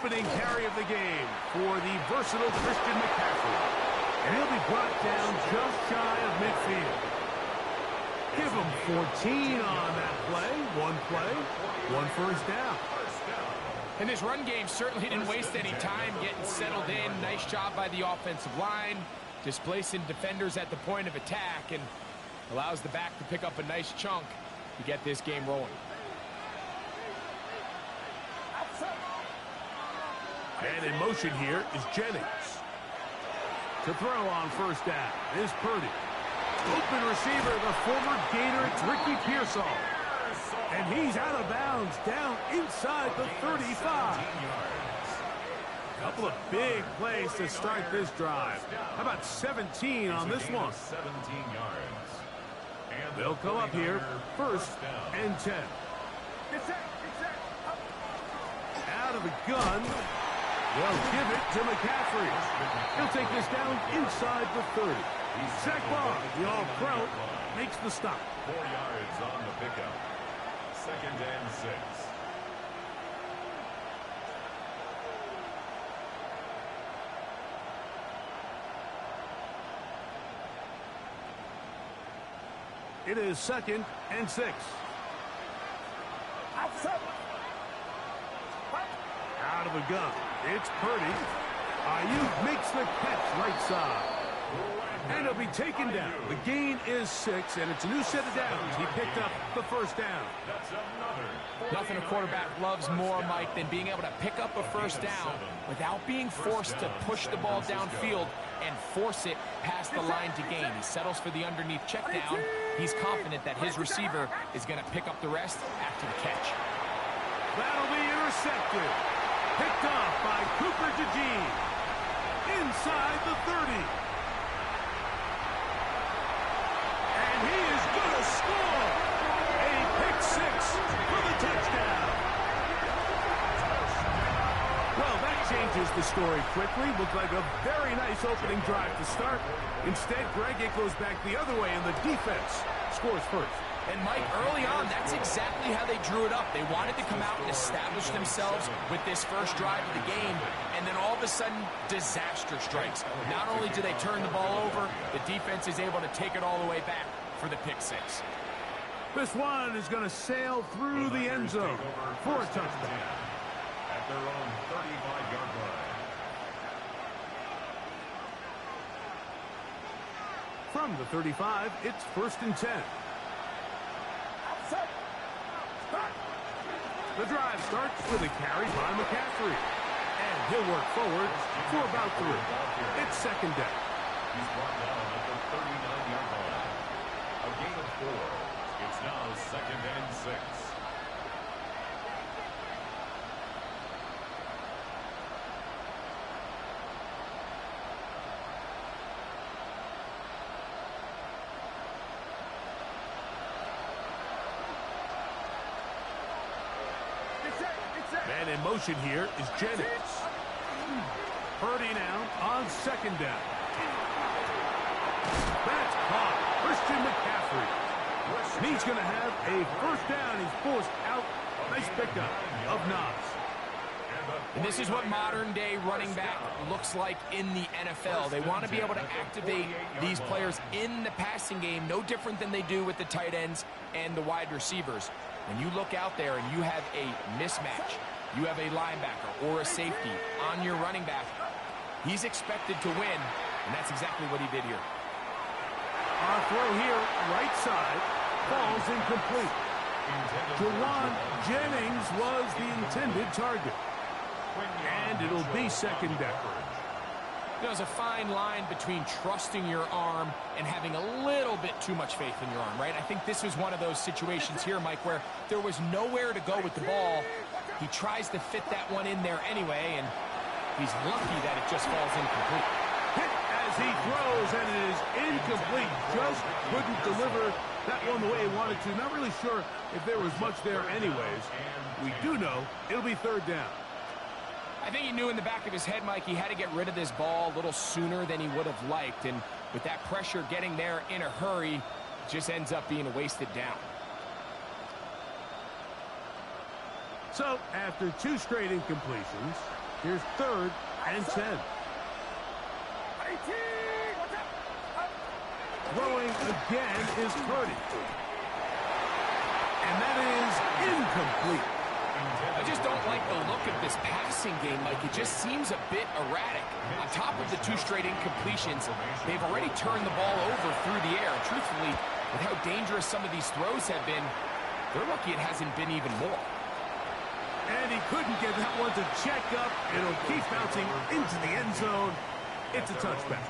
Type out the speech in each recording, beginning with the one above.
opening carry of the game for the versatile Christian McCaffrey. And he'll be brought down just shy of midfield. Give him 14 on that play. One first down. And this run game certainly didn't waste any time getting settled in. Nice job by the offensive line, displacing defenders at the point of attack, and allows the back to pick up a nice chunk to get this game rolling. And in motion here is Jennings. To throw on first down is Purdy. Open receiver, the former Gator, it's Ricky Pearsall. And he's out of bounds, down inside the 35. A couple of big plays to start this drive. How about 17 on this one? 17 yards. They'll come up here, first and 10. Out of the gun. They'll give it to McCaffrey. He'll take this down inside the 30. Zach Barr, the all-pro, makes the stop. 4 yards on the pickup. Second and 6. It is second and 6. Out of the gun. It's Purdy. Ayuk makes the catch right side. And he'll be taken down. The gain is 6, and it's a new set of downs. He picked up the first down. Nothing a quarterback loves more, Mike, than being able to pick up a first down without being forced to push the ball downfield and force it past the line to gain. He settles for the underneath check down. He's confident that his receiver is going to pick up the rest after the catch. That'll be intercepted. Picked off by Cooper DeJean. Inside the 30. And he is going to score. A pick 6 for the touchdown. Well, that changes the story quickly. Looked like a very nice opening drive to start. Instead, Greg, it goes back the other way, and the defense scores first. And, Mike, early on, that's exactly how they drew it up. They wanted to come out and establish themselves with this first drive of the game, and then all of a sudden, disaster strikes. Not only do they turn the ball over, the defense is able to take it all the way back for the pick 6. This one is going to sail through the end zone for a touchdown. At their own 35-yard line. From the 35, it's first and 10. The drive starts with a carry by McCaffrey. And he'll work forward for about 3. It's second down. He's brought down at the 39-yard line. A gain of 4. It's now second and 6. And in motion here is Jennings. Purdy now on second down. That's caught. Christian McCaffrey. And he's going to have a first down. He's forced out. Nice pickup of Nas. And this is what modern-day running back looks like in the NFL. They want to be able to activate these players in the passing game, no different than they do with the tight ends and the wide receivers. When you look out there and you have a mismatch, you have a linebacker or a safety on your running back, he's expected to win, and that's exactly what he did here. Our throw here, right side, falls incomplete. Jawan Jennings was the intended target. And it'll be second down. There's a fine line between trusting your arm and having a little bit too much faith in your arm, right? I think this was one of those situations here, Mike, where there was nowhere to go with the ball. He tries to fit that one in there anyway, and he's lucky that it just falls incomplete. Hit as he throws, and it is incomplete. Just couldn't deliver that one the way he wanted to. Not really sure if there was much there anyways. We do know it'll be third down. I think he knew in the back of his head, Mike, he had to get rid of this ball a little sooner than he would have liked. And with that pressure getting there in a hurry, it just ends up being a wasted down. So, after 2 straight incompletions, Here's 3rd and 10. Throwing again is Purdy. And that is incomplete. I just don't like the look of this passing game, Mike. It just seems a bit erratic. On top of the 2 straight incompletions, they've already turned the ball over through the air. And truthfully, with how dangerous some of these throws have been, they're lucky it hasn't been even more. And he couldn't get that one to check up. It'll keep bouncing into the end zone. It's a touchback.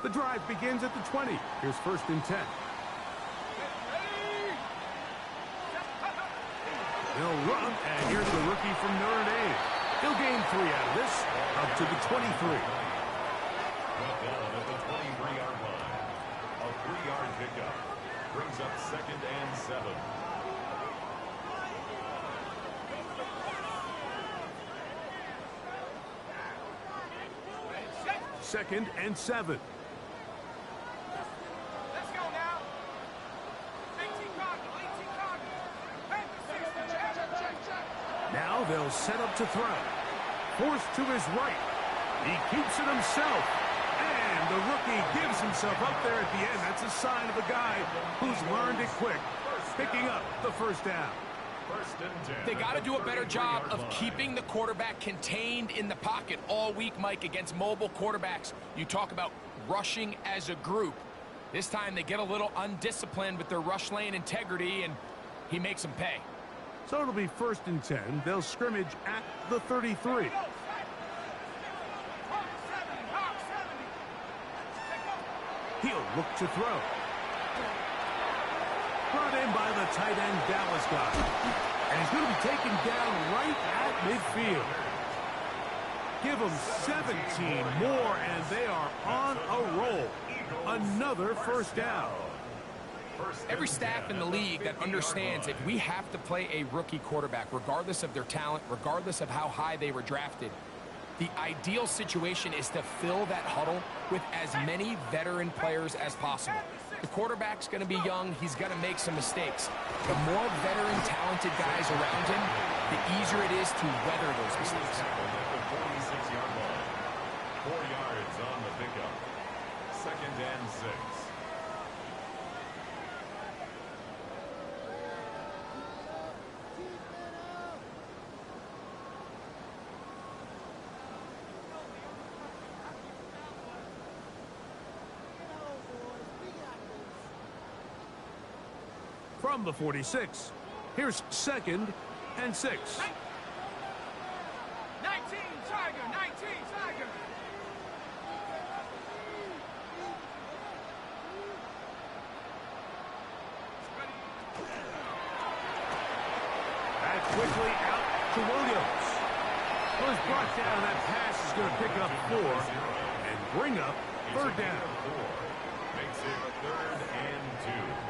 The drive begins at the 20. Here's 1st and 10. They'll run, and here's the rookie from Notre Dame. He'll gain 3 out of this, up to the 23. Brought down at the 23-yard line. A 3-yard pickup brings up 2nd and 7. Second and 7. Now they'll set up to throw. Forced to his right. He keeps it himself. And the rookie gives himself up there at the end. That's a sign of a guy who's learned it quick. Picking up the 1st down. They got to do a better job of keeping the quarterback contained in the pocket all week, Mike, against mobile quarterbacks. You talk about rushing as a group. This time they get a little undisciplined with their rush lane integrity, and he makes them pay. So it'll be 1st and 10. They'll scrimmage at the 33. He'll look to throw. Brought in by the tight end Dallas guy. And he's going to be taken down right at midfield. Give them 17 more, and they are on a roll. Another 1st down. Every staff in the league that understands that we have to play a rookie quarterback, regardless of their talent, regardless of how high they were drafted. The ideal situation is to fill that huddle with as many veteran players as possible. The quarterback's going to be young. He's going to make some mistakes. The more veteran, talented guys around him, the easier it is to weather those mistakes. 46-yard line. 4 yards on the pickup. 2nd and 6. From the 46, here's 2nd and 6. 19, Tiger, 19, Tiger. Back quickly out to Williams. Was brought down. That pass is going to pick up 4 and bring up 3rd down. Makes it 3rd and 2.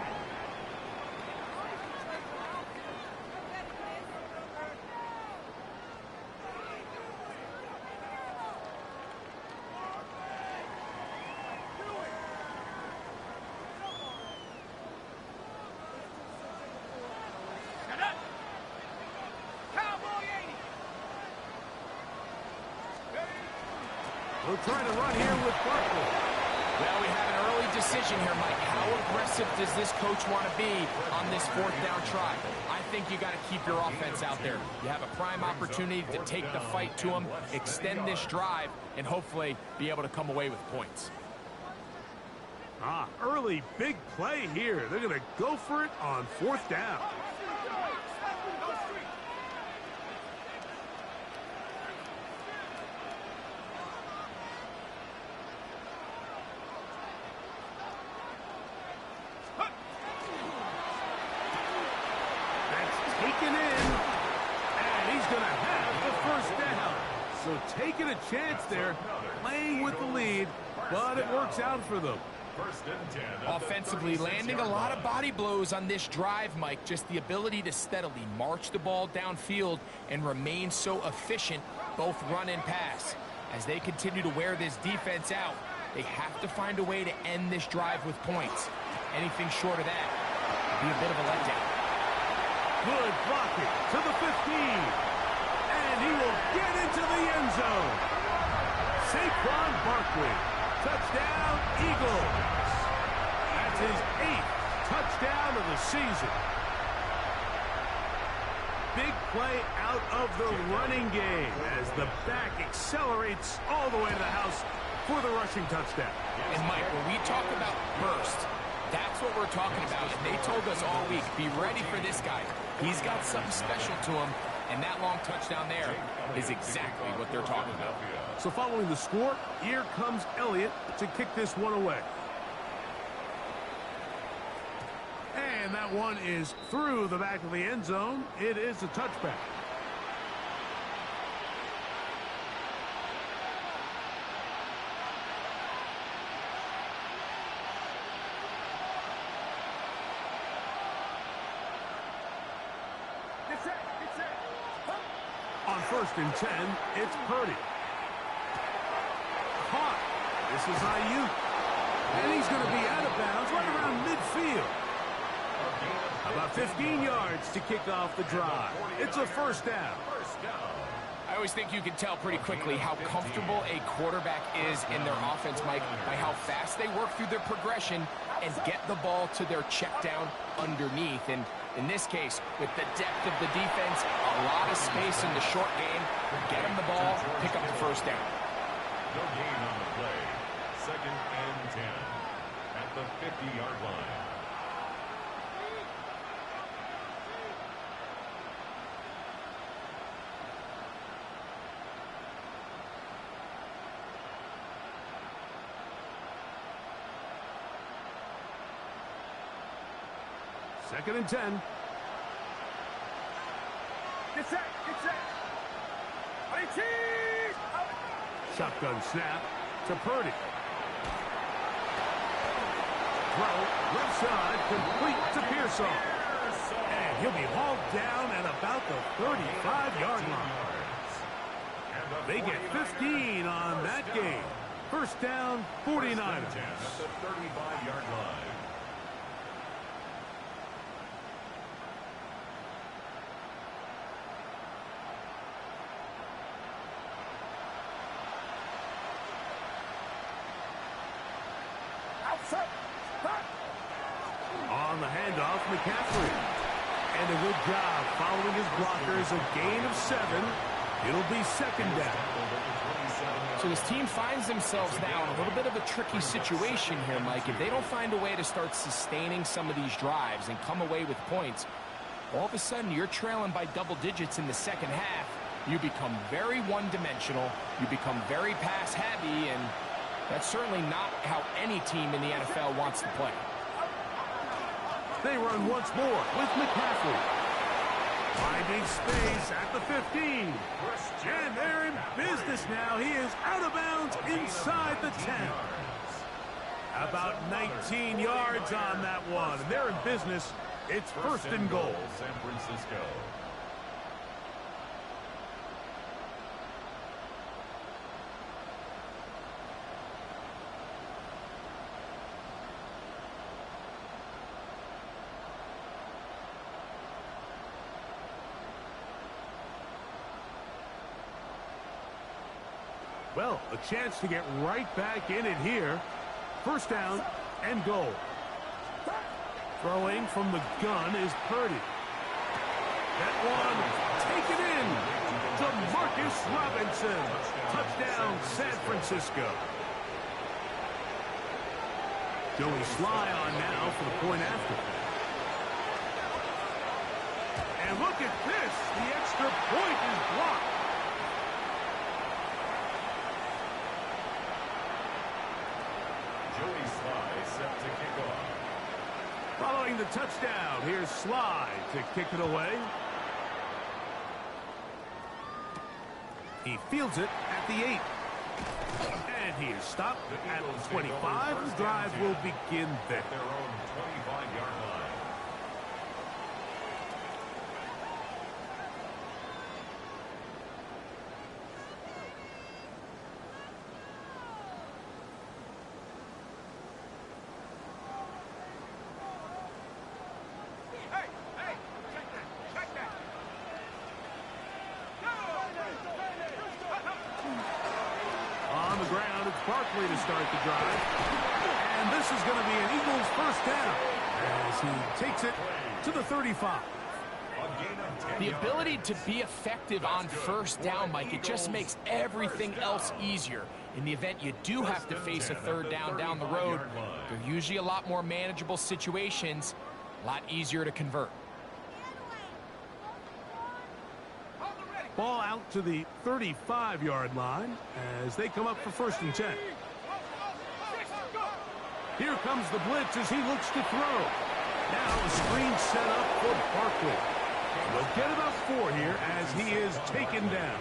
We'll try to run here with Barkley. Well, we have an early decision here, Mike. How aggressive does this coach want to be on this 4th down try? I think you got to keep your offense out there. You have a prime opportunity to take the fight to them, extend this drive, and hopefully be able to come away with points. Early big play here. They're going to go for it on 4th down. Taking a chance there, playing with the lead, but it works out for them. Offensively, landing a lot of body blows on this drive, Mike. Just the ability to steadily march the ball downfield and remain so efficient, both run and pass. As they continue to wear this defense out, they have to find a way to end this drive with points. Anything short of that would be a bit of a letdown. Good blocking to the 15. And he will get into the end zone. Saquon Barkley. Touchdown, Eagles. That's his 8th touchdown of the season. Big play out of the running game as the back accelerates all the way to the house for the rushing touchdown. And Mike, when we talk about burst, that's what we're talking about. And they told us all week, be ready for this guy. He's got something special to him, and that long touchdown there is exactly what they're talking about. So following the score, here comes Elliott to kick this one away. And that one is through the back of the end zone. It is a touchback. On 1st and 10, it's Purdy. Caught. This is Ayuk. And he's going to be out of bounds right around midfield. About 15 yards to kick off the drive. It's a first down. I always think you can tell pretty quickly how comfortable a quarterback is in their offense, Mike, by how fast they work through their progression and get the ball to their check down underneath. And in this case, with the depth of the defense, a lot of space in the short game, get them the ball, pick up the first down. No gain on the play. 2nd and 10 at the 50-yard line. Second and 10. Get set, get set. Shotgun snap to Purdy. Throw, left side, complete to Pearsall. And he'll be hauled down at about the 35-yard line. They get 15 on that game. First down, 49ers. At the 35-yard line. On the handoff, McCaffrey. And a good job following his blockers. A gain of 7. It'll be second down. So this team finds themselves now in a little bit of a tricky situation here, Mike. If they don't find a way to start sustaining some of these drives and come away with points, all of a sudden you're trailing by double digits in the second half. You become very one-dimensional. You become very pass-heavy, and that's certainly not how any team in the NFL wants to play. They run once more with McCaffrey. Finding space at the 15. And they're in business now. He is out of bounds inside the 10. About 19 yards on that one. And they're in business. It's first and goal. San Francisco. Well, a chance to get right back in it here. First down and goal. Throwing from the gun is Purdy. That one taken in to Marcus Robinson. Touchdown, San Francisco. Joey Sly on now for the point after. And look at this. The extra point is blocked. Joey Sly set to kick off. Following the touchdown, here's Sly to kick it away. He fields it at the 8. And he is stopped at the 25. The drive will begin there. At their own 25-yard line. Barkley to start the drive. And this is going to be an Eagles first down as he takes it to the 35. The ability to be effective on first down, Mike, it just makes everything else easier. In the event you do have to face a third down the road, they're usually a lot more manageable situations, a lot easier to convert. Ball out to the 35-yard line as they come up for 1st and 10. Here comes the blitz as he looks to throw. Now a screen set up for Barkley. We'll get about 4 here as he is taken down.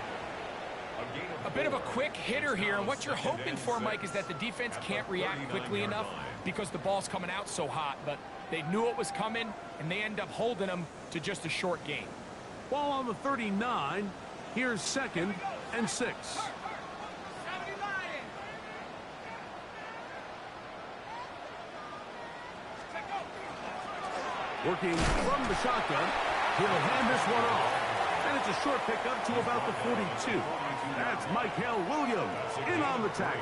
A bit of a quick hitter here, and what you're hoping for, Mike, is that the defense can't react quickly enough because the ball's coming out so hot, but they knew it was coming, and they end up holding them to just a short gain. Ball on the 39. Here's 2nd and 6. Working from the shotgun. He'll hand this one off. And it's a short pickup to about the 42. That's Michael Williams in on the tackle.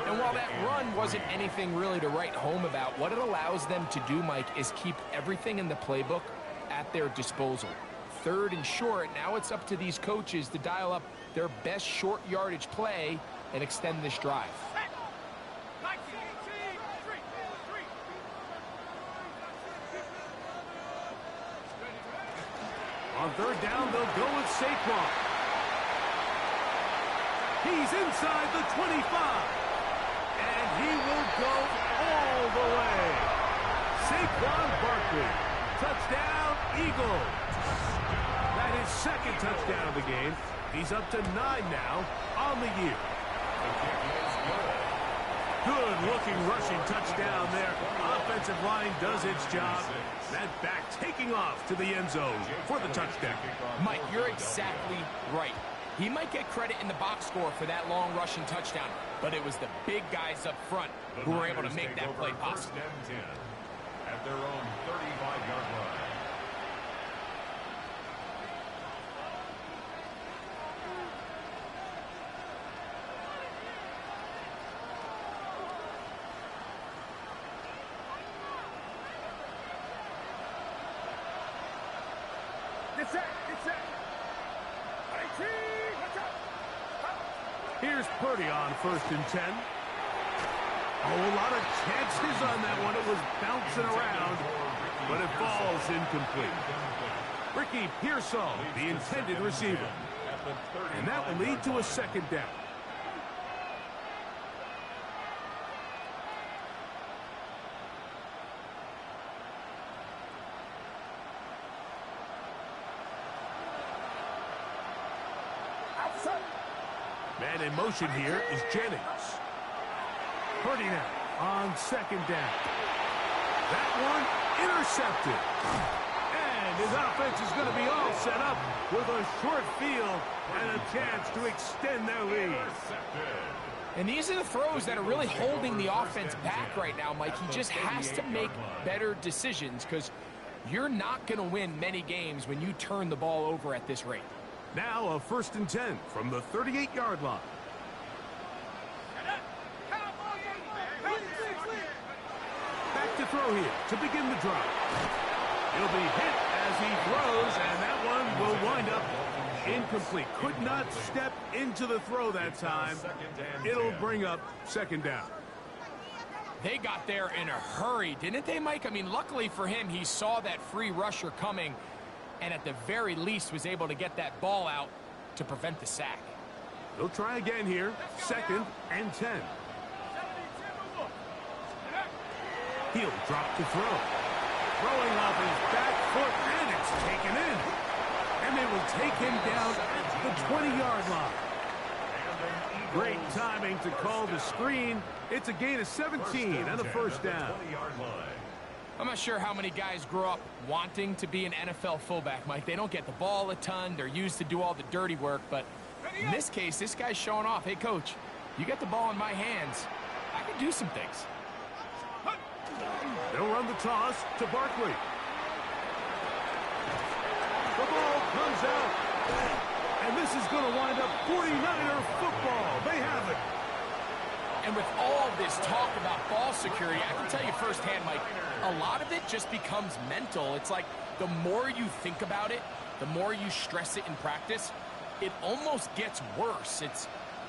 And while that run wasn't anything really to write home about, what it allows them to do, Mike, is keep everything in the playbook at their disposal. 3rd and short, now it's up to these coaches to dial up their best short yardage play and extend this drive. On 3rd down, they'll go with Saquon. He's inside the 25. And he will go all the way. Saquon Barkley. Touchdown, Eagles. That is 2nd touchdown of the game. He's up to 9 now on the year. Good-looking rushing touchdown there. Offensive line does its job. That back taking off to the end zone for the touchdown. Mike, you're exactly right. He might get credit in the box score for that long rushing touchdown, but it was the big guys up front who were able to make that play possible. At their own 35-yard line. Here's Purdy on 1st and 10. Oh, a lot of chances on that one. It was bouncing around, but it falls incomplete. Ricky Pearsall, the intended receiver. And that will lead to a 2nd down. Man in motion here is Jennings. Purdy now on 2nd down. That one intercepted. And his offense is going to be all set up with a short field and a chance to extend their lead. And these are the throws that are really holding the offense back right now, Mike. He just has to make better decisions because you're not going to win many games when you turn the ball over at this rate. Now a 1st and 10 from the 38-yard line. Back to throw here to begin the drive. He'll be hit as he throws, and that one will wind up incomplete. Could not step into the throw that time. It'll bring up 2nd down. They got there in a hurry, didn't they, Mike? I mean, luckily for him, he saw that free rusher coming and at the very least was able to get that ball out to prevent the sack. They'll try again here. 2nd and 10. He'll drop to throw. Throwing off his back foot, and it's taken in. And they will take him down at the 20-yard line. Great timing to call the screen. It's a gain of 17 and a 1st down. I'm not sure how many guys grow up wanting to be an NFL fullback, Mike. They don't get the ball a ton. They're used to do all the dirty work. But in this case, this guy's showing off. Hey, coach, you get the ball in my hands. I can do some things. They'll run the toss to Barkley. The ball comes out. And this is going to wind up 49er football. They have it. And with all this talk about ball security, I can tell you firsthand, Mike, a lot of it just becomes mental. It's like the more you think about it, the more you stress it in practice, it almost gets worse. It's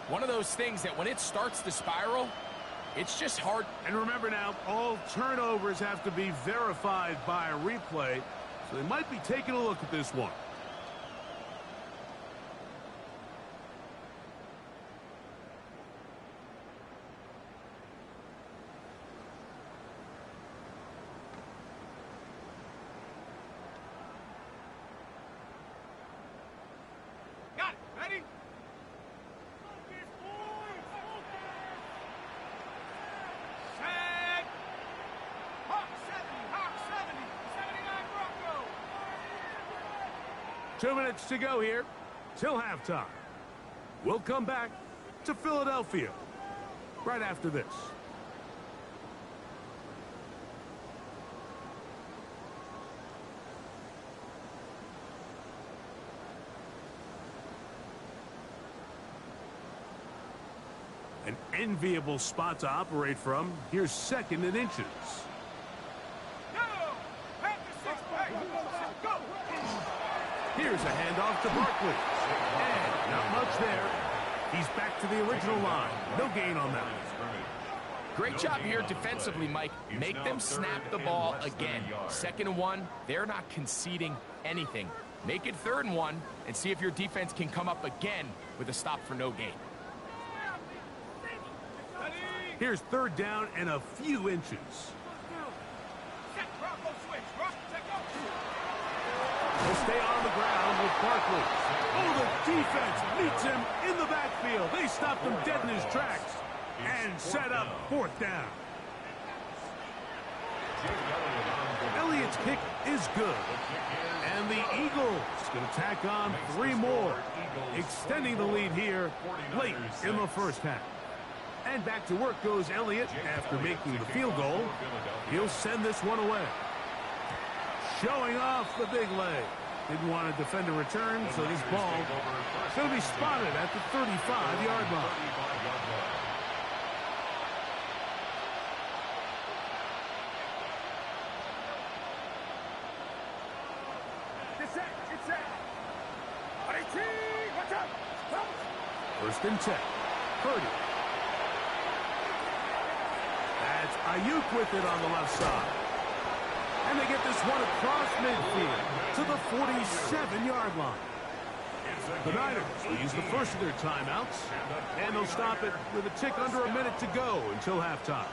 one of those things that when it starts to spiral, it's just hard. And remember now, all turnovers have to be verified by a replay, so they might be taking a look at this one. Got it. Ready? Set. Hawk 70. 79 Bronco. 2 minutes to go here till halftime. We'll come back to Philadelphia right after this. An enviable spot to operate from. Here's second and inches. Go. Back to 6. Hey, go. Here's a handoff to Barkley. And not much there. He's back to the original line. No gain on that. Great job here defensively, Mike. Make them snap the ball again. 2nd and 1, they're not conceding anything. Make it 3rd and 1 and see if your defense can come up again with a stop for no gain. Here's 3rd down and a few inches. Set. Bronco switch. Rock. Set. Go. He'll stay on the ground with Barkley. Oh, the defense meets him in the backfield. They stopped him dead in his tracks and set up 4th down. Elliott's kick is good. And the Eagles going to tack on 3 more, extending the lead here late in the first half. And back to work goes Elliott after making the field goal. He'll send this one away. Showing off the big leg. Didn't want to defend a return, so this ball is going to be spotted at the 35-yard line. Get set. Get set. 18. Watch out. 1st and 10. Purdy. That's Ayuk with it on the left side. And they get this one across midfield to the 47-yard line. The Niners will use the first of their timeouts, and they'll stop it with a tick under a minute to go until halftime.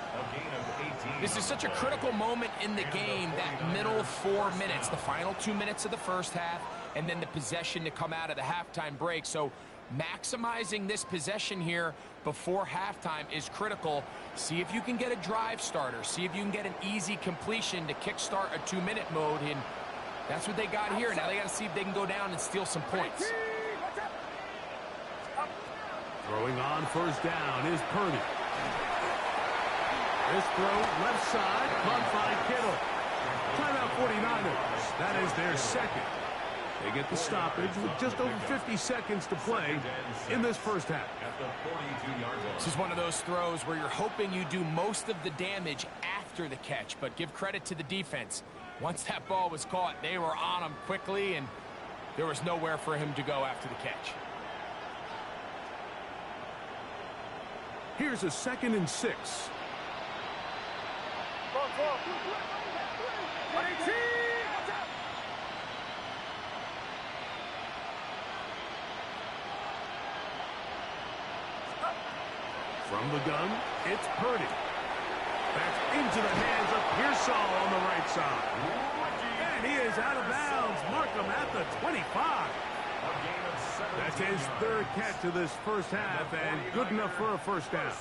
This is such a critical moment in the game, that middle 4 minutes, the final 2 minutes of the first half, and then the possession to come out of the halftime break. So maximizing this possession here before halftime is critical. See if you can get a drive starter. See if you can get an easy completion to kickstart a 2-minute mode, and that's what they got here. Now they got to see if they can go down and steal some points. Throwing on 1st down is Purdy. This throw left side, caught by Kittle. Timeout 49ers. That is their 2nd. They get the stoppage with just over 50 seconds to play in this first half. This is one of those throws where you're hoping you do most of the damage after the catch, but give credit to the defense. Once that ball was caught, they were on him quickly, and there was nowhere for him to go after the catch. Here's a 2nd and 6. From the gun, it's Purdy. Back into the hands of Pearsall on the right side. And he is out of bounds. Mark him at the 25. That's his 3rd catch of this first half, and good enough for a 1st down.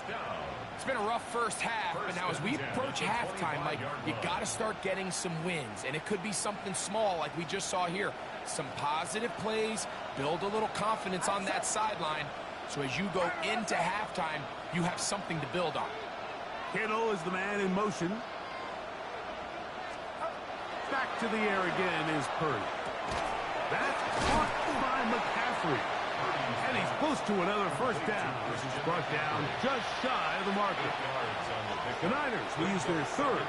It's been a rough first half, but now as we approach halftime, Mike, you got to start getting some wins, and it could be something small like we just saw here. Some positive plays, build a little confidence on that sideline, so as you go into halftime, you have something to build on. Kittle is the man in motion. Back to the air again is Purdy. That's caught by McCaffrey. And he's Close to another first down. This is brought down just shy of the marker. The Niners will use their third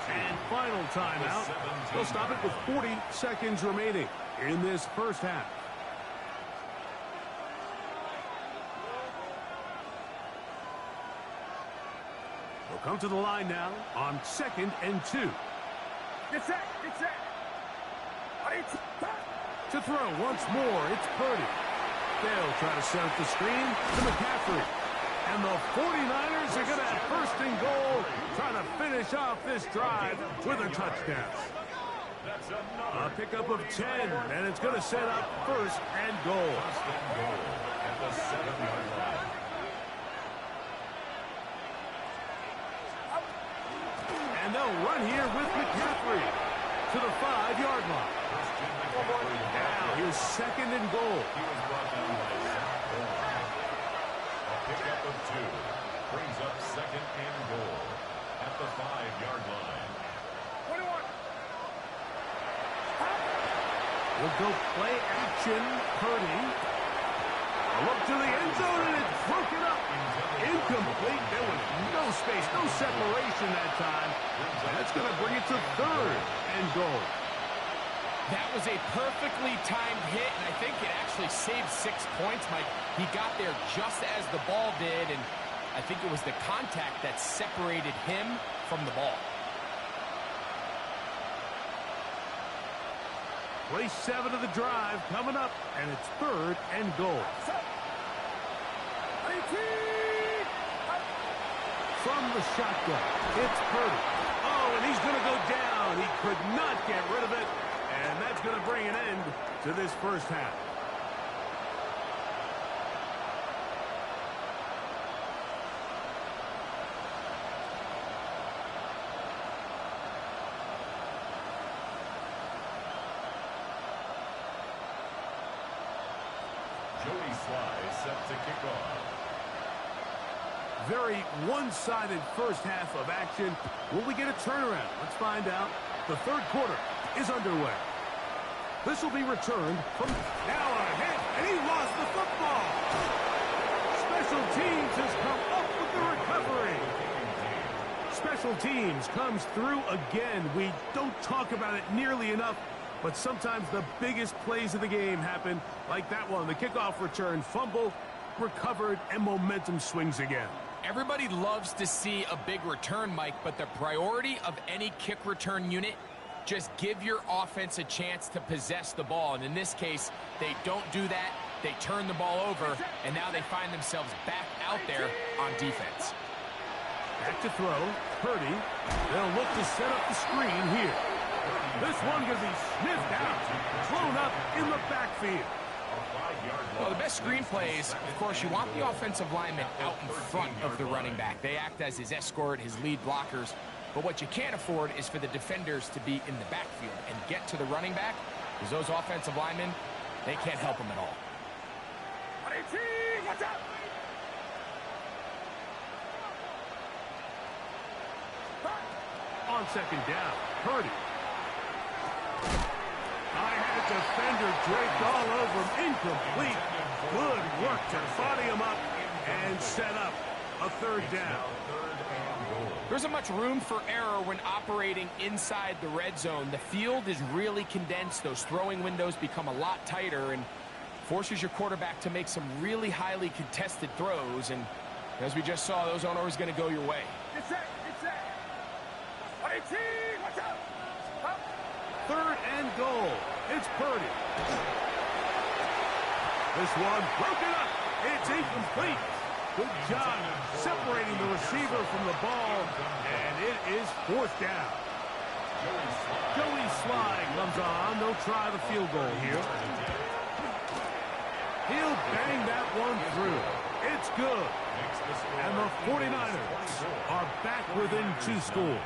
and final timeout. They'll stop it with 40 seconds remaining in this first half. They'll come to the line now on 2nd and 2. Get set. To throw once more, it's Purdy. They'll try to set up the screen to McCaffrey. And the 49ers are going to have first and goal, trying to finish off this drive with a touchdown. A pickup of 10, and it's going to set up first and goal. At the 7-yard line. And they'll run here with McCaffrey to the 5-yard line. Now here's 2nd and goal. He was brought down by Zach Bourne. A pickup of 2 brings up 2nd and goal at the 5-yard line. 21. We'll go play action. Purdy. A look to the end zone, and it's broken up. Incomplete. There was no space, no separation that time. And that's going to bring it to 3rd and goal. That was a perfectly timed hit, and I think it actually saved 6 points, Mike. He got there just as the ball did, and I think it was the contact that separated him from the ball. Play 7 of the drive coming up, and it's 3rd and goal. From the shotgun, it's Purdy. Oh, and he's going to go down. He could not get rid of it. And that's going to bring an end to this first half. Jody Sly set to kick off. Very one-sided first half of action. Will we get a turnaround? Let's find out. The third quarter is underway. This will be returned from now on a hit, and he lost the football. Special teams has come up with the recovery. Special teams comes through again. We don't talk about it nearly enough, but sometimes the biggest plays of the game happen like that one. The kickoff return, fumble, recovered, and momentum swings again. Everybody loves to see a big return, Mike, but the priority of any kick return unit, just give your offense a chance to possess the ball. And in this case, they don't do that. They turn the ball over, and now they find themselves back out there on defense. Back to throw. Purdy. They'll look to set up the screen here. This one going to be sniffed out. Thrown up in the backfield. Well, the best screen plays, of course, you want the offensive lineman out in front of the running back. They act as his escort, his lead blockers. But what you can't afford is for the defenders to be in the backfield and get to the running back, because those offensive linemen, they can't help him at all. Watch out! On second down, Purdy. I had a defender draped all over him. Incomplete. Good work to body him up and set up a third down. There isn't much room for error when operating inside the red zone. The field is really condensed. Those throwing windows become a lot tighter and forces your quarterback to make some really highly contested throws. And as we just saw, those aren't always going to go your way. Get set! Watch out! Third and goal. It's Purdy. This one broken up. It's incomplete. Good job separating the receiver from the ball, and it is fourth down. Joey Sly comes on. They'll try the field goal here. He'll bang that one through. It's good. And the 49ers are back within 2 scores.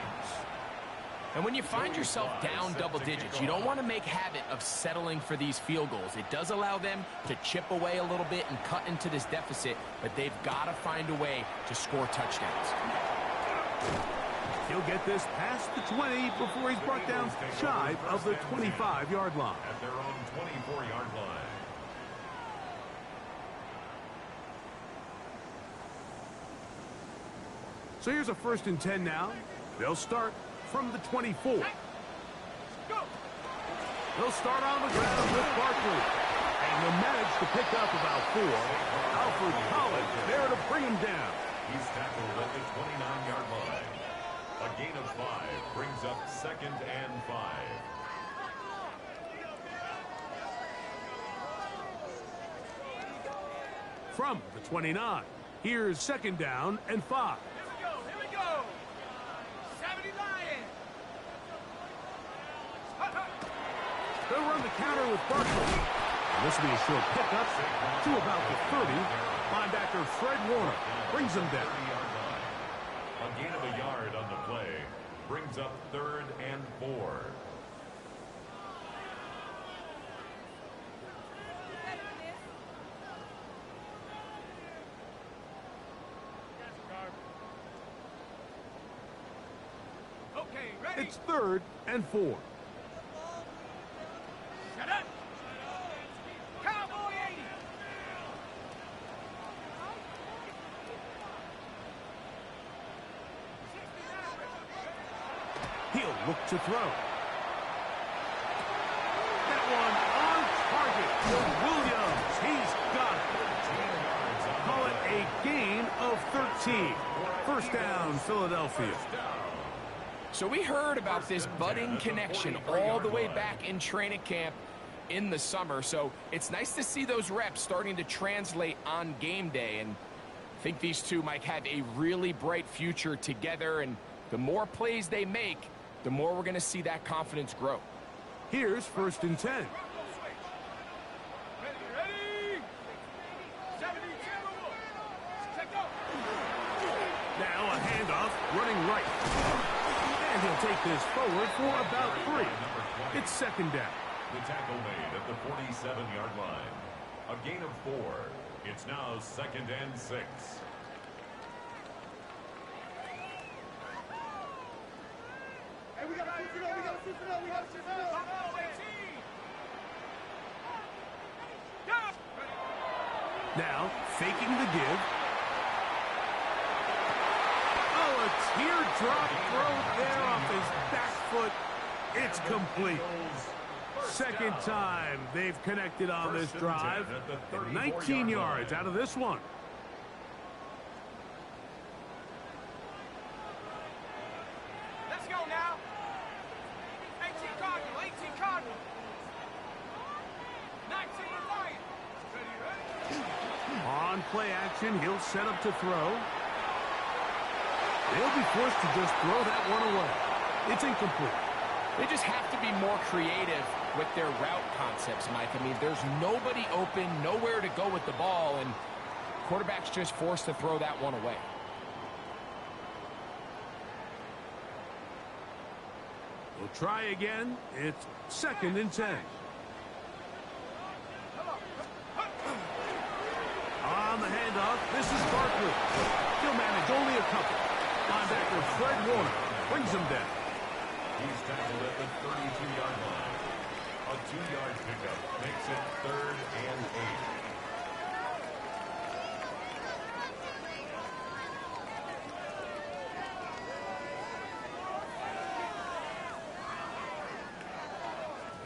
And when you find yourself down double digits, you don't want to make habit of settling for these field goals. It does allow them to chip away a little bit and cut into this deficit, but they've got to find a way to score touchdowns. He'll get this past the 20 before he's brought down shy of the 25-yard line. At their own 24-yard line. So here's a 1st and 10 now. They'll start from the 24. Go. They'll start on the ground with Barkley. And they'll manage to pick up about 4. Alfred Collins there to bring him down. He's tackled at the 29-yard line. A gain of 5 brings up 2nd and 5. From the 29, here's 2nd down and 5. Here we go. 70 Lions. They'll run the counter with Barkley. And this will be a short pickup to about the 30. Linebacker Fred Warner brings him down. 30-yard line. A gain of a yard on the play brings up 3rd and 4. Okay, ready. It's 3rd and 4. Shut up. Cowboy 80. He'll look to throw. That one on target for Williams. He's got it. Call it a gain of 13. 1st down, Philadelphia. So we heard about this budding connection all the way back in training camp in the summer. So it's nice to see those reps starting to translate on game day. And I think these two might have a really bright future together. And the more plays they make, the more we're going to see that confidence grow. Here's 1st and 10. Ready. 72. Check go. Now a handoff running right. And he'll take this forward for about 3. It's 2nd down. The tackle made at the 47-yard line. A gain of 4. It's now 2nd and 6. Hey, we got to switch it up. We got to switch it up. Now faking the give. Oh, a teardrop throw there off his back foot. It's complete. 2nd time they've connected on this drive. And 19 yards out of this one. Let's go now. 18 Cardinal. 18 Cardinal. 19 Lions. Ready. On play action, he'll set up to throw. They'll be forced to just throw that one away. It's incomplete. They just have to be more creative with their route concepts, Mike. I mean, there's nobody open, nowhere to go with the ball, and quarterback's just forced to throw that one away. We'll try again. It's 2nd and 10. On the handoff, this is Barkley. He'll manage only a couple. Linebacker Fred Warner brings him down. He's tackled at the 32-yard line. A 2-yard pickup makes it 3rd and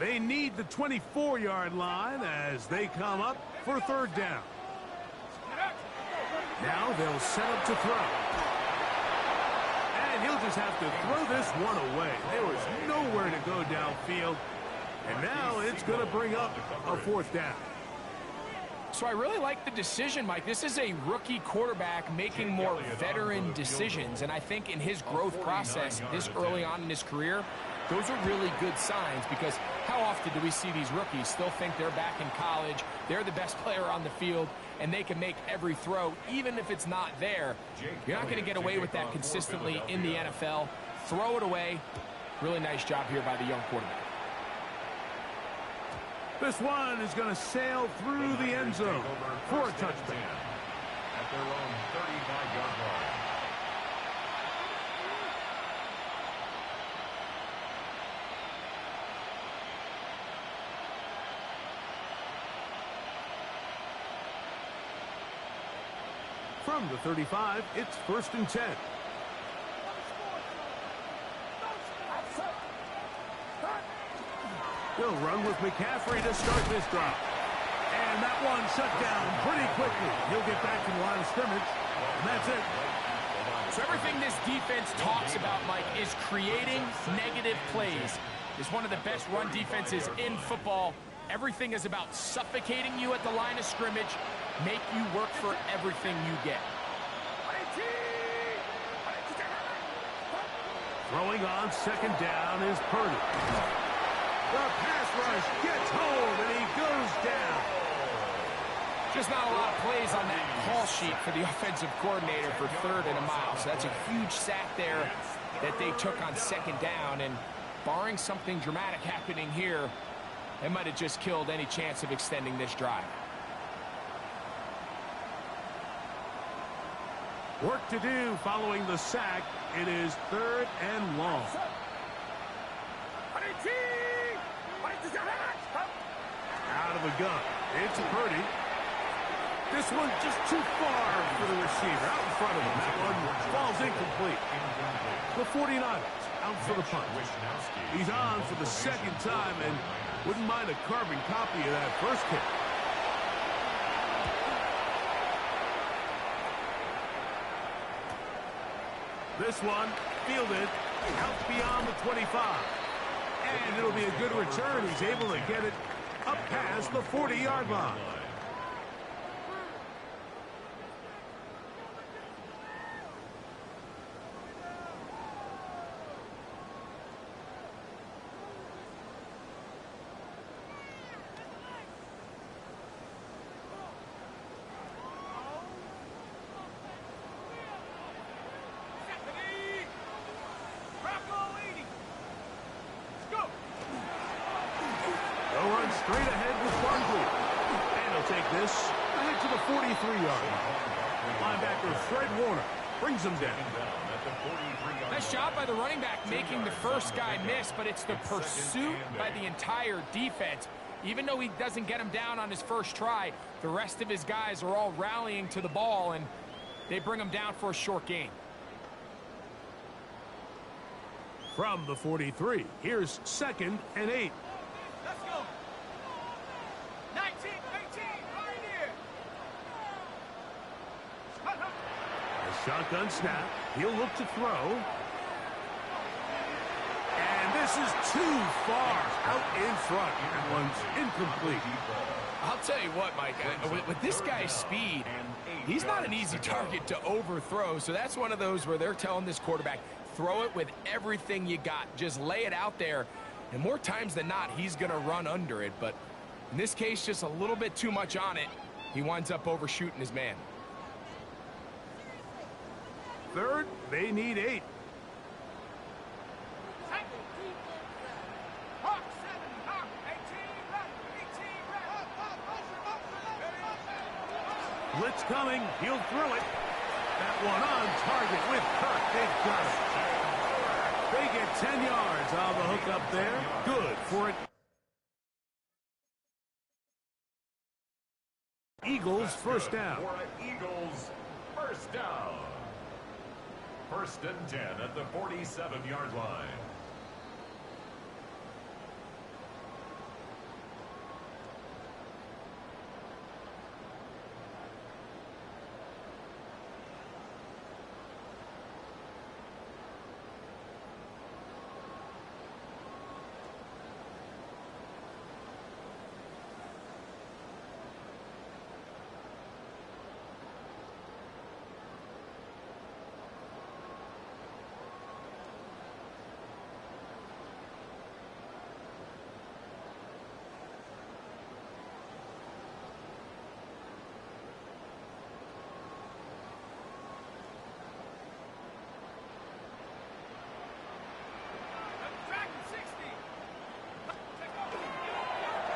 8. They need the 24-yard line as they come up for 3rd down. Now they'll set up to throw. And he'll just have to throw this one away. There was nowhere to go downfield. And now it's going to bring up a 4th down. So I really like the decision, Mike. This is a rookie quarterback making more veteran decisions. And I think in his growth process this early on in his career, those are really good signs, because how often do we see these rookies still think they're back in college, they're the best player on the field, and they can make every throw, even if it's not there. You're not going to get away with that consistently in the NFL. Throw it away. Really nice job here by the young quarterback. This one is going to sail through the end zone for a touchdown. At their own 35-yard line. From the 35, it's 1st and 10. He'll run with McCaffrey to start this drive. And that one shut down pretty quickly. He'll get back to the line of scrimmage, and that's it. So everything this defense talks about, Mike, is creating negative plays. It's one of the best run defenses in football. Everything is about suffocating you at the line of scrimmage, make you work for everything you get. Throwing on second down is Purdy. The pass rush gets home, and he goes down. Just not a lot of plays on that call sheet for the offensive coordinator for 3rd and a mile. So that's a huge sack there that they took on second down. And barring something dramatic happening here, they might have just killed any chance of extending this drive. Work to do following the sack. It is 3rd and long. Out of the gun. It's Purdy. This one just too far for the receiver. Out in front of him. That one falls incomplete. The 49ers out for the punt. He's on for the second time and wouldn't mind a carbon copy of that first kick. This one fielded out beyond the 25. And it'll be a good return. He's able to get it up past the 40-yard line. Straight ahead with Barkley. And he'll take this ahead to the 43-yard line. Linebacker Fred Warner brings him down. Nice job by the running back making the first guy miss, but it's the pursuit by the entire defense. Even though he doesn't get him down on his first try, the rest of his guys are all rallying to the ball, and they bring him down for a short gain. From the 43, here's 2nd and 8. Let's go. 19, 18, right here. A shotgun snap. He'll look to throw. And this is too far out in front. That one's incomplete. I'll tell you what, Mike, with this guy's speed, he's not an easy target to overthrow. So that's one of those where they're telling this quarterback, throw it with everything you got. Just lay it out there. And more times than not, he's going to run under it. But in this case, just a little bit too much on it. He winds up overshooting his man. 3rd, they need 8. Blitz coming. He'll throw it. That one on target with Kirk. They've got it. They get 10 yards on the hook up there. Good for it. Eagles first down. Eagles first down. 1st and 10 at the 47-yard line.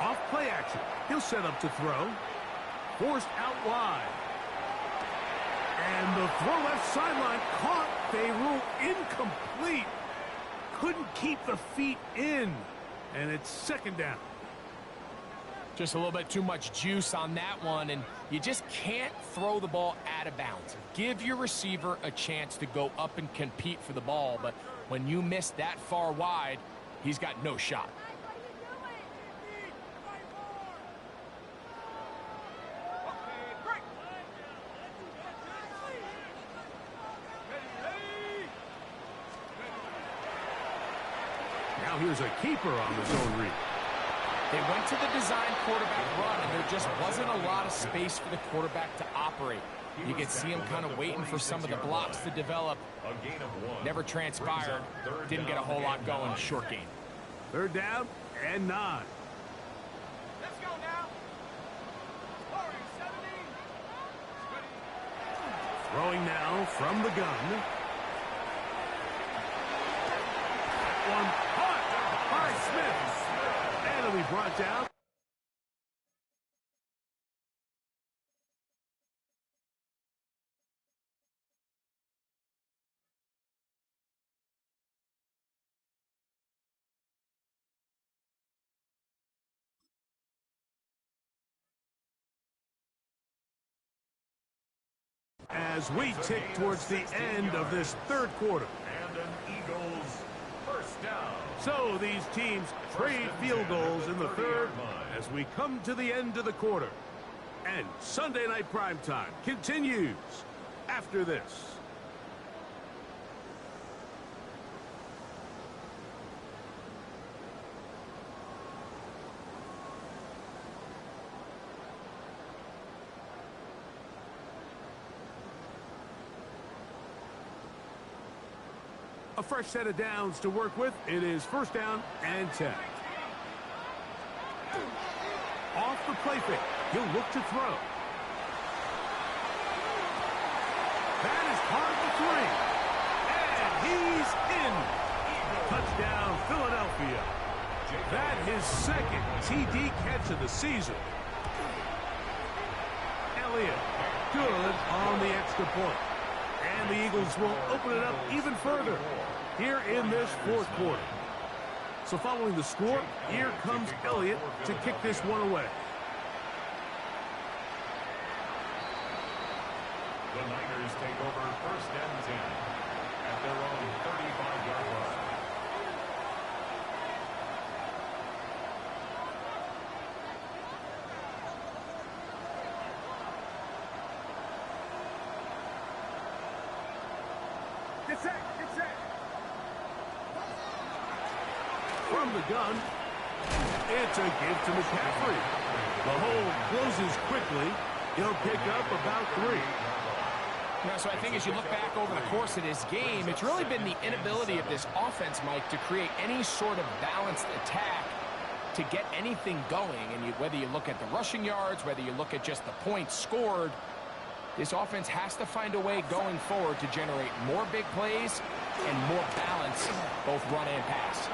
Off play action. He'll set up to throw. Forced out wide. And the throw left sideline caught. They rule incomplete. Couldn't keep the feet in. And it's 2nd down. Just a little bit too much juice on that one, and you just can't throw the ball out of bounds. Give your receiver a chance to go up and compete for the ball, but when you miss that far wide, he's got no shot. there's a keeper on the zone read. They went to the design quarterback run, and there just wasn't a lot of space for the quarterback to operate. You could see him kind of waiting for some of the blocks to develop. Never transpired. Didn't get a whole lot going. Short gain. 3rd down and 9. Let's go now. Hurry, 17. Throwing now from the gun. One caught by Smith. And it'll be brought down. As we tick towards the end of this 3rd quarter. And an Eagles first down. So these teams trade field goals in the 3rd as we come to the end of the quarter. And Sunday Night Primetime continues after this. A fresh set of downs to work with. It is 1st down and 10. Off the play fake. He'll look to throw. That is part of the 3. And he's in. Touchdown, Philadelphia. That his 2nd TD catch of the season. Elliott, good on the extra point. And the Eagles will open it up even further here in this 4th quarter. So following the score, here comes Elliott to kick this one away. The Niners take over 1st and 10 at their own 35-yard line. Get set, get set. From the gun, it's a give to McCaffrey. The hole closes quickly. He'll pick up about 3. So I think as you look back over the course of this game, it's really been the inability of this offense, Mike, to create any sort of balanced attack to get anything going. And whether you look at the rushing yards, whether you look at just the points scored, this offense has to find a way going forward to generate more big plays and more balance, both run and pass.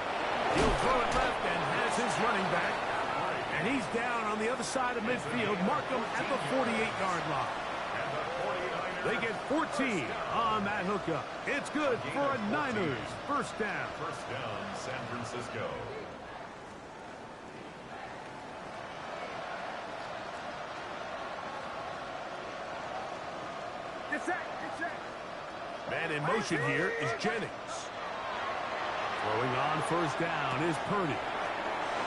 He'll throw it left and has his running back. And he's down on the other side of midfield. Mark him at the 48-yard line. They get 14 on that hookup. It's good for a Niners 1st down. 1st down, San Francisco. Get set, get set. Man in motion here is Jennings. Throwing on 1st down is Purdy.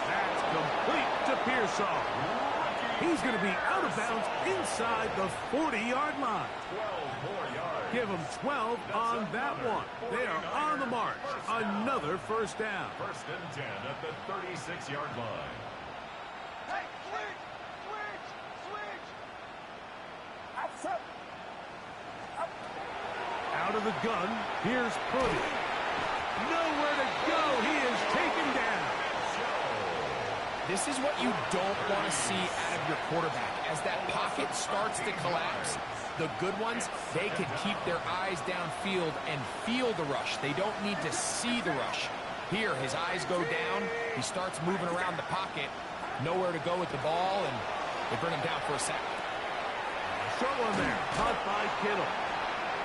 That's complete to Pearsall. He's going to be out of bounds inside the 40-yard line. 12 more yards. Give him 12 on that one. They are on the march. Another 1st down. 1st and 10 at the 36-yard line. Hey, switch, switch, switch. Outside. Out of the gun, here's Purdy. Nowhere to go. He is taken down. This is what you don't want to see out of your quarterback. As that pocket starts to collapse, the good ones, they can keep their eyes downfield and feel the rush. They don't need to see the rush. Here, his eyes go down. He starts moving around the pocket. Nowhere to go with the ball, and they bring him down for a sack. Short one there. Caught by Kittle.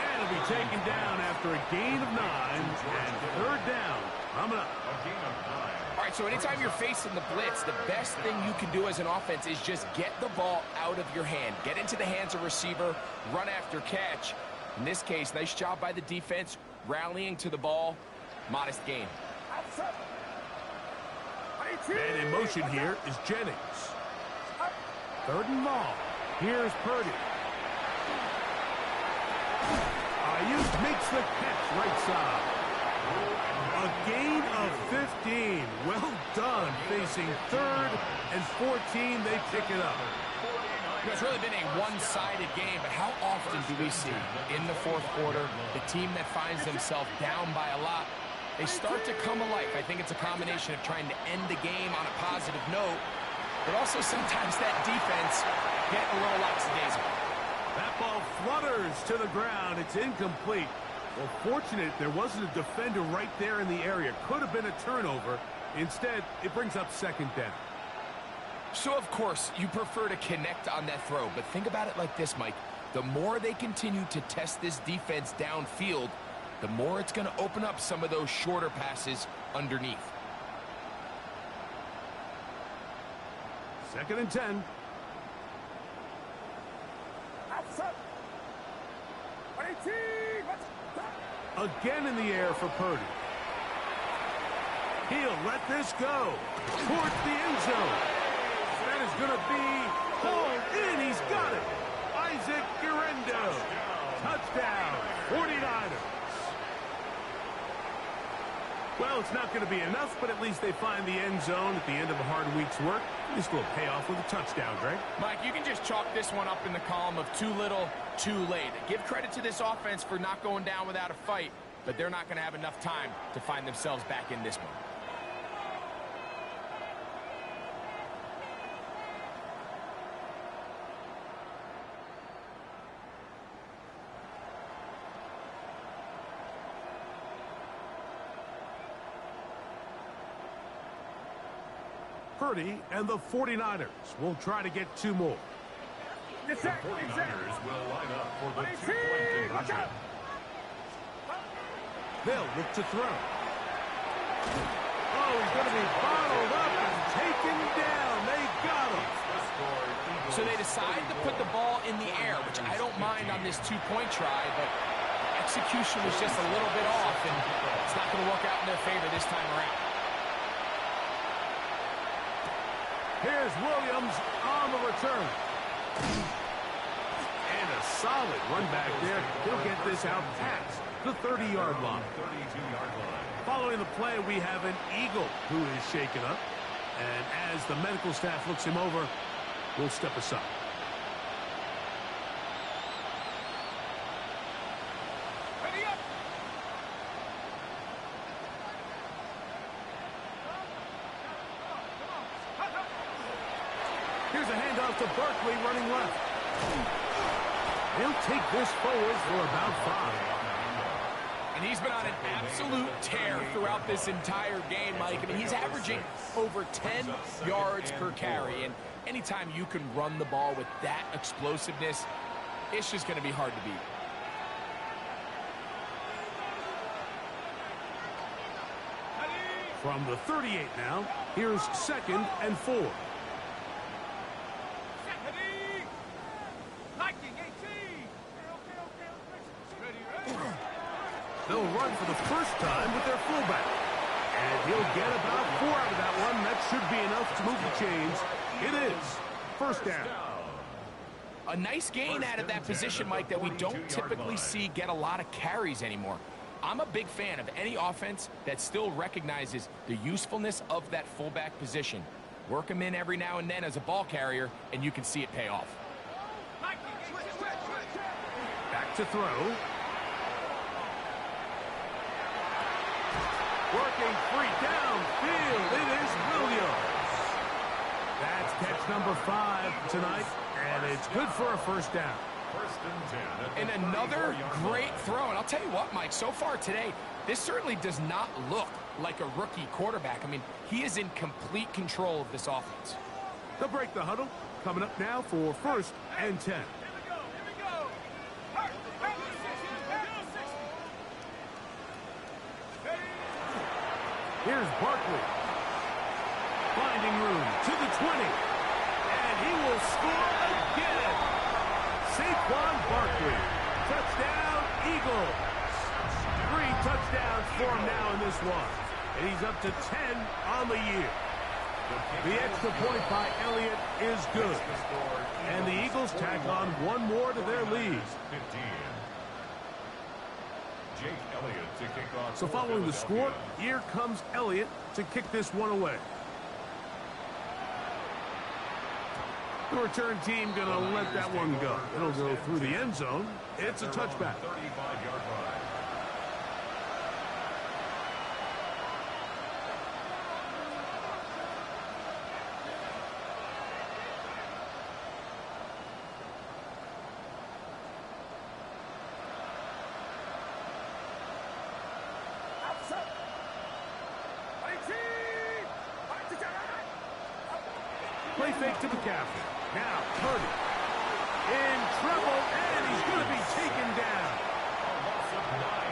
And it'll be taken down after a gain of 9 and 3rd down. Coming up. A gain of 9. All right, so anytime you're facing the blitz, the best thing you can do as an offense is just get the ball out of your hand. Get into the hands of receiver, run after catch. In this case, nice job by the defense, rallying to the ball. Modest gain. Man in motion here is Jennings. 3rd and long. Here's Purdy. Ayuk makes the catch right side. A gain of 15. Well done. Facing 3rd and 14, they pick it up. It's really been a one-sided game, but how often do we see in the 4th quarter the team that finds themselves down by a lot, they start to come alive? I think it's a combination of trying to end the game on a positive note, but also sometimes that defense getting a little lackadaisical. That ball flutters to the ground. It's incomplete. Well, fortunate there wasn't a defender right there in the area. Could have been a turnover. Instead, it brings up 2nd down. So, of course, you prefer to connect on that throw, but think about it like this, Mike. The more they continue to test this defense downfield, the more it's going to open up some of those shorter passes underneath. 2nd and 10. Again in the air for Purdy. He'll let this go towards the end zone. That is going to be hauled in. He's got it. Isaac Guerrero. Touchdown, 49ers. Well, it's not going to be enough, but at least they find the end zone at the end of a hard week's work. This will pay off with a touchdown, Greg. Mike, you can just chalk this one up in the column of too little, too late. Give credit to this offense for not going down without a fight, but they're not going to have enough time to find themselves back in this one. Purdy and the 49ers will try to get 2 more. The 49ers will line up for the 2-point conversion. They'll look to throw. Oh, he's going to be bottled up and taken down. They got him. So they decided to put the ball in the air, which I don't mind on this 2-point try, but execution was just a little bit off, and it's not going to work out in their favor this time around. Here's Williams on the return. And a solid run back there. He'll get this out past the 30-yard line. 32-yard line. Following the play, we have an Eagle who is shaken up. And as the medical staff looks him over, we'll step aside. Here's a handoff to Barkley running left. He'll take this forward for about 5. And he's been on an absolute tear throughout this entire game, Mike. I mean, he's averaging over 10 yards per carry. And anytime you can run the ball with that explosiveness, it's just going to be hard to beat. From the 38 now, here's 2nd and 4. They'll run for the first time with their fullback. And he'll get about 4 out of that one. That should be enough to move the chains. It is 1st down. A nice gain out of that position, Mike, that we don't typically see get a lot of carries anymore. I'm a big fan of any offense that still recognizes the usefulness of that fullback position. Work him in every now and then as a ball carrier, and you can see it pay off. Back to throw. Working free downfield. It is Williams. That's catch number 5 tonight, and it's good for a 1st down. 1st and 10. And another great throw. And I'll tell you what, Mike, so far today, this certainly does not look like a rookie quarterback. I mean, he is in complete control of this offense. They'll break the huddle. Coming up now for 1st and 10. Here's Barkley. Finding room to the 20. And he will score again. Saquon Barkley. Touchdown, Eagles. 3 touchdowns for him now in this one. And he's up to 10 on the year. The extra point by Elliott is good. And the Eagles tack on 1 more to their lead. Jake Elliott to kick off. So following the score, here comes Elliott to kick this one away. The return team going to let that one go. It'll go through the end zone. It's a touchback. 35-yard line. Play fake to McCaffrey. Now, Purdy. In trouble, and he's going to be taken down.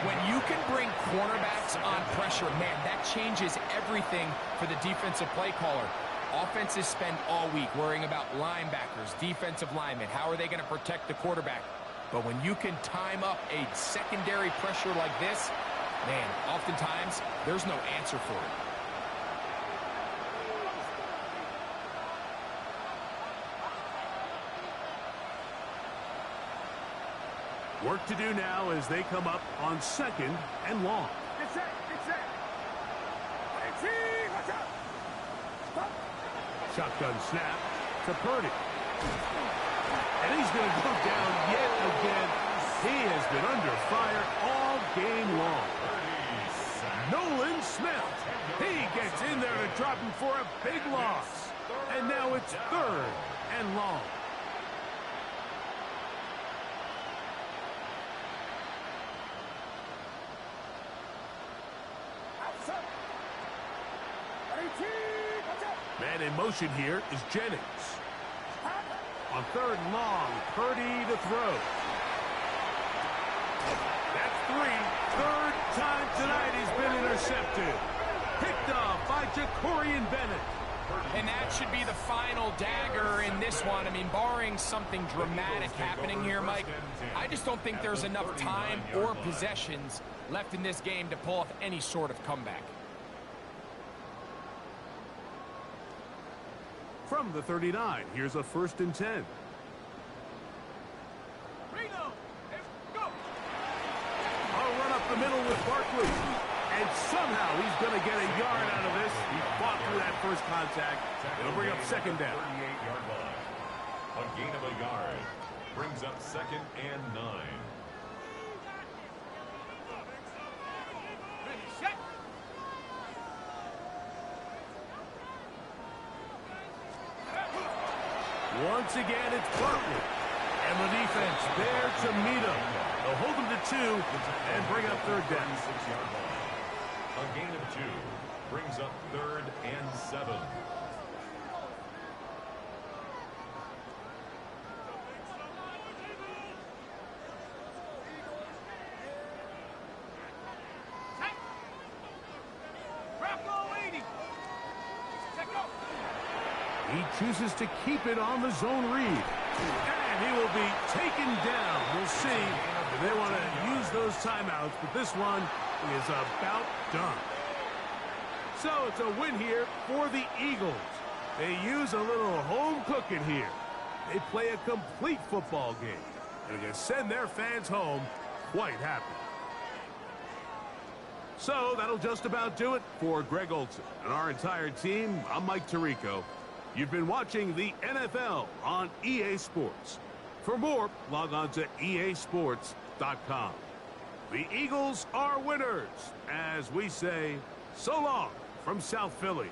When you can bring cornerbacks on pressure, man, that changes everything for the defensive play caller. Offenses spend all week worrying about linebackers, defensive linemen. How are they going to protect the quarterback? But when you can time up a secondary pressure like this, man, oftentimes there's no answer for it. Work to do now as they come up on 2nd and long. Get set, get set. Watch out. Stop. Shotgun snap to Purdy. And he's going to go down yet again. He has been under fire all game long. Nolan Smith. He gets in there to drop him for a big loss. And now it's 3rd and long. Man in motion here is Jennings. On 3rd and long, Purdy to throw. That's 3. 3rd time tonight he's been intercepted. Picked off by Jacorian Bennett. And that should be the final dagger in this one. I mean, barring something dramatic happening here, Mike, I just don't think there's enough time or possessions left in this game to pull off any sort of comeback. From the 39, here's a 1st and 10. Reno, let's go. A run up the middle with Barkley. And somehow he's going to get a yard out of this. He fought through that first contact. It'll bring up 2nd down. 38-yard line. A gain of a yard. Brings up 2nd and 9. Ready, set. Once again, it's Barkley. And the defense there to meet him. They'll hold him to 2 and bring up 3rd down. 36-yard line. A gain of 2. Brings up 3rd and 7. He chooses to keep it on the zone read. And he will be taken down. We'll see if they want to use those timeouts, but this one is about done. So it's a win here for the Eagles. They use a little home cooking here. They play a complete football game. And they send their fans home quite happy. So that'll just about do it for Greg Olson and our entire team. I'm Mike Tirico. You've been watching the NFL on EA Sports. For more, log on to easports.com. The Eagles are winners, as we say, so long from South Philly.